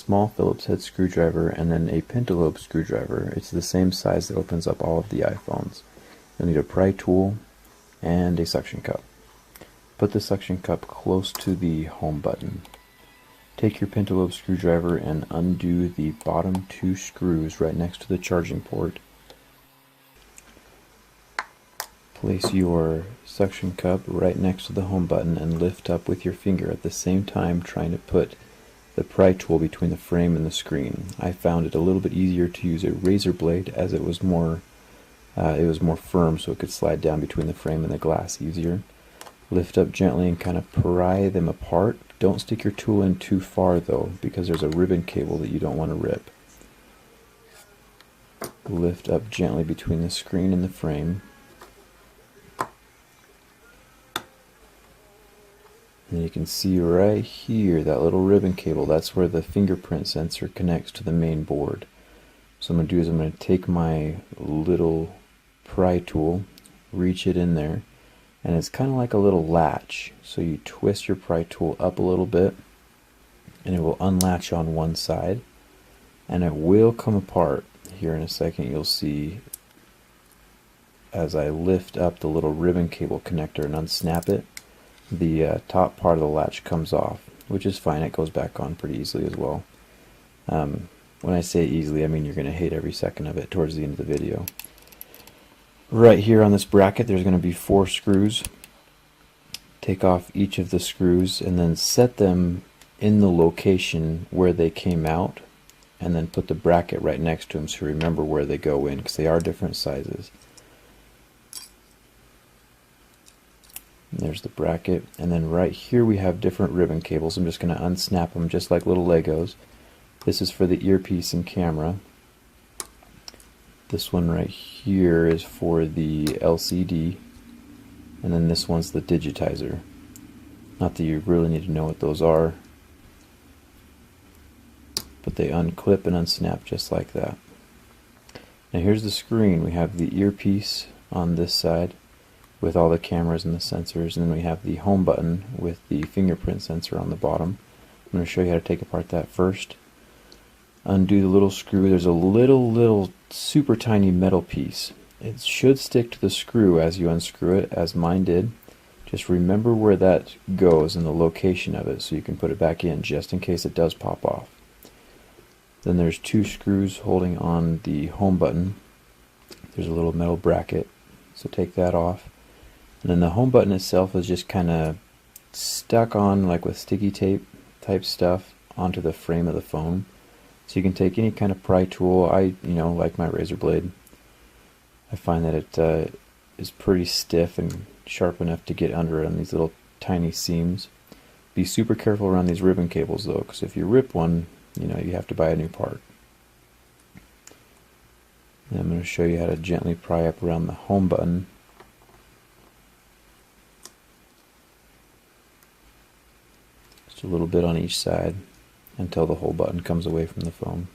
small Phillips head screwdriver and then a pentalobe screwdriver. It's the same size that opens up all of the iPhones. You'll need a pry tool and a suction cup. Put the suction cup close to the home button. Take your pentalobe screwdriver and undo the bottom two screws right next to the charging port. Place your suction cup right next to the home button and lift up with your finger at the same time, trying to put the pry tool between the frame and the screen. I found it a little bit easier to use a razor blade as it was more firm, so it could slide down between the frame and the glass easier. Lift up gently and kind of pry them apart. Don't stick your tool in too far though, because there's a ribbon cable that you don't want to rip. Lift up gently between the screen and the frame. And you can see right here that little ribbon cable, that's where the fingerprint sensor connects to the main board. So what I'm going to do is I'm going to take my little pry tool, reach it in there, and it's kind of like a little latch. So you twist your pry tool up a little bit and it will unlatch on one side and it will come apart. Here in a second you'll see as I lift up the little ribbon cable connector and unsnap it, the top part of the latch comes off, which is fine. It goes back on pretty easily as well. When I say easily, I mean you're going to hate every second of it towards the end of the video. Right here on this bracket there's going to be 4 screws. Take off each of the screws and then set them in the location where they came out, and then put the bracket right next to them so remember where they go in, because they are different sizes. And there's the bracket, and then right here we have different ribbon cables. I'm just going to unsnap them just like little Legos. This is for the earpiece and camera. This one right here is for the LCD, and then this one's the digitizer. Not that you really need to know what those are, but they unclip and unsnap just like that. Now here's the screen. We have the earpiece on this side with all the cameras and the sensors, and then we have the home button with the fingerprint sensor on the bottom. I'm going to show you how to take apart that first. Undo the little screw. There's a little super tiny metal piece. It should stick to the screw as you unscrew it, as mine did. Just remember where that goes and the location of it so you can put it back in just in case it does pop off. Then there's 2 screws holding on the home button. There's a little metal bracket, so take that off. And then the home button itself is just kind of stuck on, like with sticky tape type stuff, onto the frame of the phone. So you can take any kind of pry tool. I like my razor blade. I find that it is pretty stiff and sharp enough to get under it on these little tiny seams. Be super careful around these ribbon cables though, because if you rip one, you have to buy a new part. And I'm going to show you how to gently pry up around the home button. Just a little bit on each side until the whole button comes away from the phone.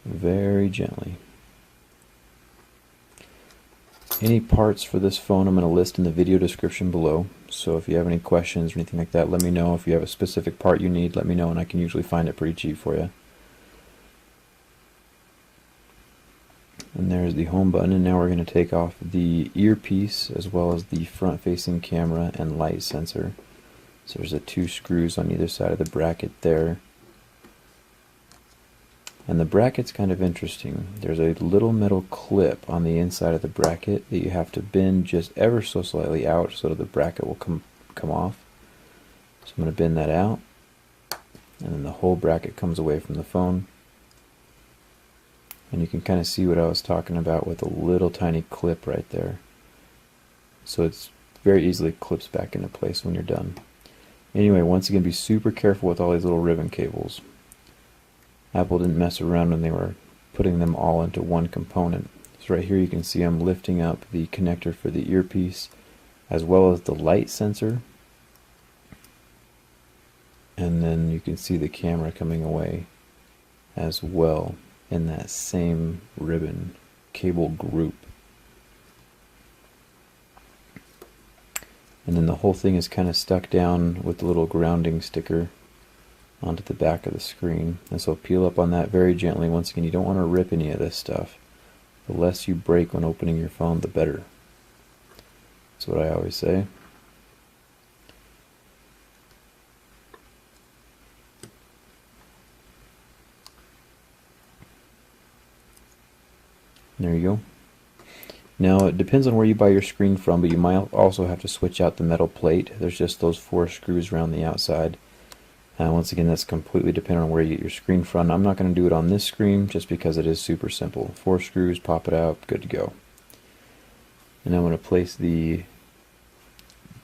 Very gently. Any parts for this phone I'm going to list in the video description below, so if you have any questions or anything like that, let me know. If you have a specific part you need, let me know, and I can usually find it pretty cheap for you. And there's the home button, and now we're going to take off the earpiece as well as the front-facing camera and light sensor. So there's the 2 screws on either side of the bracket there. And the bracket's kind of interesting. There's a little metal clip on the inside of the bracket that you have to bend just ever so slightly out so that the bracket will come off. So I'm going to bend that out, and then the whole bracket comes away from the phone. And you can kind of see what I was talking about with a little tiny clip right there. So it's very easily clips back into place when you're done. Anyway, once again, be super careful with all these little ribbon cables. Apple didn't mess around when they were putting them all into one component. So right here you can see I'm lifting up the connector for the earpiece as well as the light sensor. And then you can see the camera coming away as well in that same ribbon cable group. And then the whole thing is kind of stuck down with the little grounding sticker onto the back of the screen. And so peel up on that very gently. Once again, you don't want to rip any of this stuff. The less you break when opening your phone, the better. That's what I always say. There you go. Now, it depends on where you buy your screen from, but you might also have to switch out the metal plate. There's just those 4 screws around the outside. Once again, that's completely dependent on where you get your screen from. I'm not going to do it on this screen just because it is super simple. 4 screws, pop it out, good to go. And I'm going to place the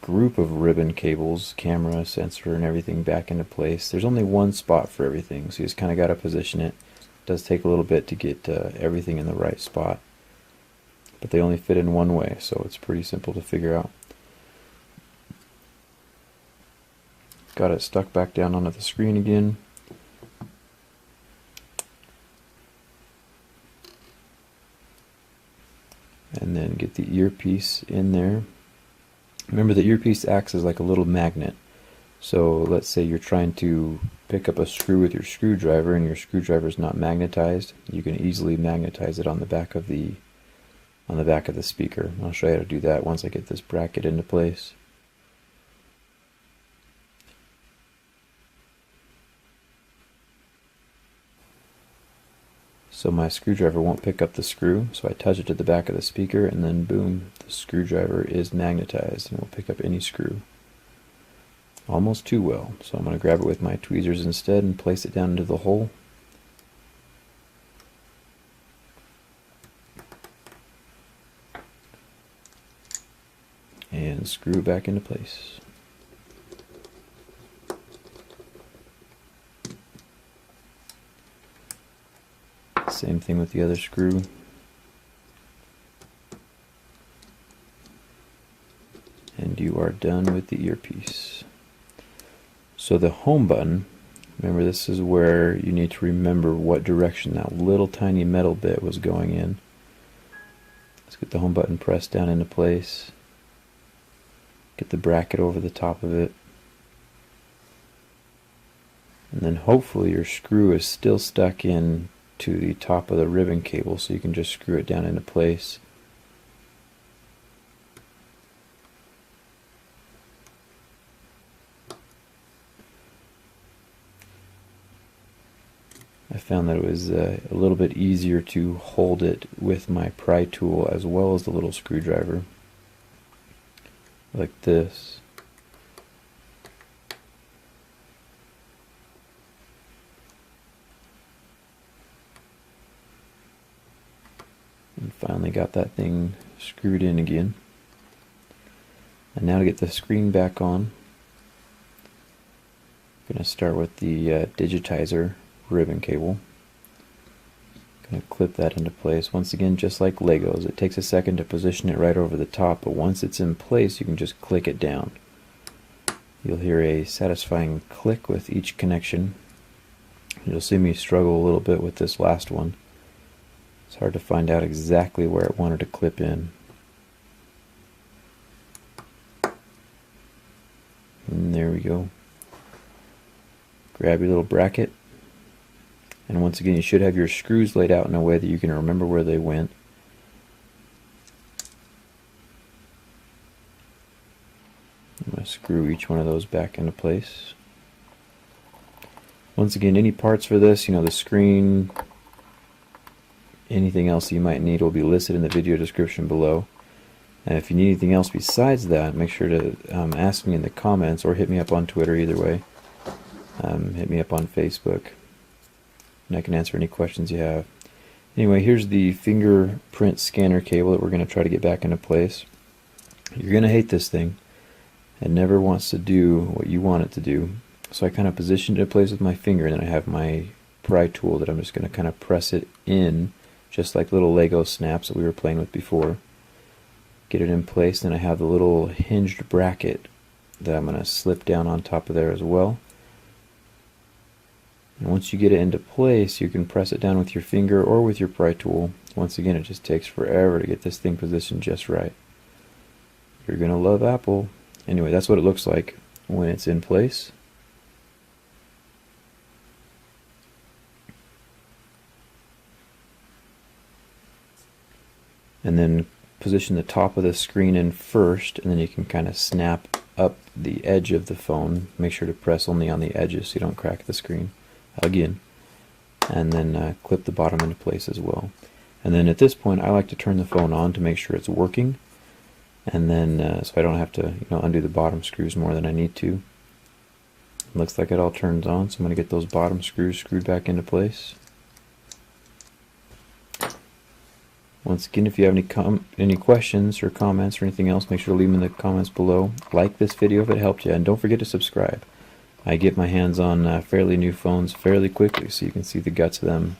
group of ribbon cables, camera, sensor, and everything back into place. There's only one spot for everything, so you just kind of got to position it. It does take a little bit to get everything in the right spot, but they only fit in one way, so it's pretty simple to figure out. Got it stuck back down onto the screen again. And then get the earpiece in there. Remember, the earpiece acts as like a little magnet. So let's say you're trying to pick up a screw with your screwdriver and your screwdriver is not magnetized. You can easily magnetize it on the back of the speaker. I'll show you how to do that once I get this bracket into place. So my screwdriver won't pick up the screw, so I touch it to the back of the speaker, and then boom, the screwdriver is magnetized and will pick up any screw. Almost too well, so I'm going to grab it with my tweezers instead and place it down into the hole. And screw it back into place. Same thing with the other screw. And you are done with the earpiece. So the home button, remember, this is where you need to remember what direction that little tiny metal bit was going in. Let's get the home button pressed down into place. Get the bracket over the top of it. And then hopefully your screw is still stuck in to the top of the ribbon cable, so you can just screw it down into place. I found that it was a little bit easier to hold it with my pry tool as well as the little screwdriver, like this. And finally got that thing screwed in again. And now to get the screen back on, I'm going to start with the digitizer ribbon cable. Going to clip that into place. Once again, just like Legos, it takes a second to position it right over the top, but once it's in place, you can just click it down. You'll hear a satisfying click with each connection. You'll see me struggle a little bit with this last one. It's hard to find out exactly where it wanted to clip in. And there we go. Grab your little bracket. And once again, you should have your screws laid out in a way that you can remember where they went. I'm going to screw each one of those back into place. Once again, any parts for this, the screen, anything else you might need will be listed in the video description below. And if you need anything else besides that, make sure to ask me in the comments or hit me up on Twitter, either way. Hit me up on Facebook, and I can answer any questions you have. Anyway, here's the fingerprint scanner cable that we're going to try to get back into place. You're going to hate this thing. It never wants to do what you want it to do. So I kind of positioned it in place with my finger, and then I have my pry tool that I'm just going to kind of press it in, just like little Lego snaps that we were playing with before. Get it in place, and I have the little hinged bracket that I'm going to slip down on top of there as well. And once you get it into place, you can press it down with your finger or with your pry tool. Once again, it just takes forever to get this thing positioned just right. You're going to love Apple. Anyway, that's what it looks like when it's in place. And then position the top of the screen in first, and then you can kind of snap up the edge of the phone. Make sure to press only on the edges so you don't crack the screen again. And then clip the bottom into place as well. And then at this point, I like to turn the phone on to make sure it's working, and then so I don't have to undo the bottom screws more than I need to. Looks like it all turns on, so I'm going to get those bottom screws screwed back into place. Once again, if you have any questions or comments or anything else, make sure to leave them in the comments below. Like this video if it helped you, and don't forget to subscribe. I get my hands on fairly new phones fairly quickly, so you can see the guts of them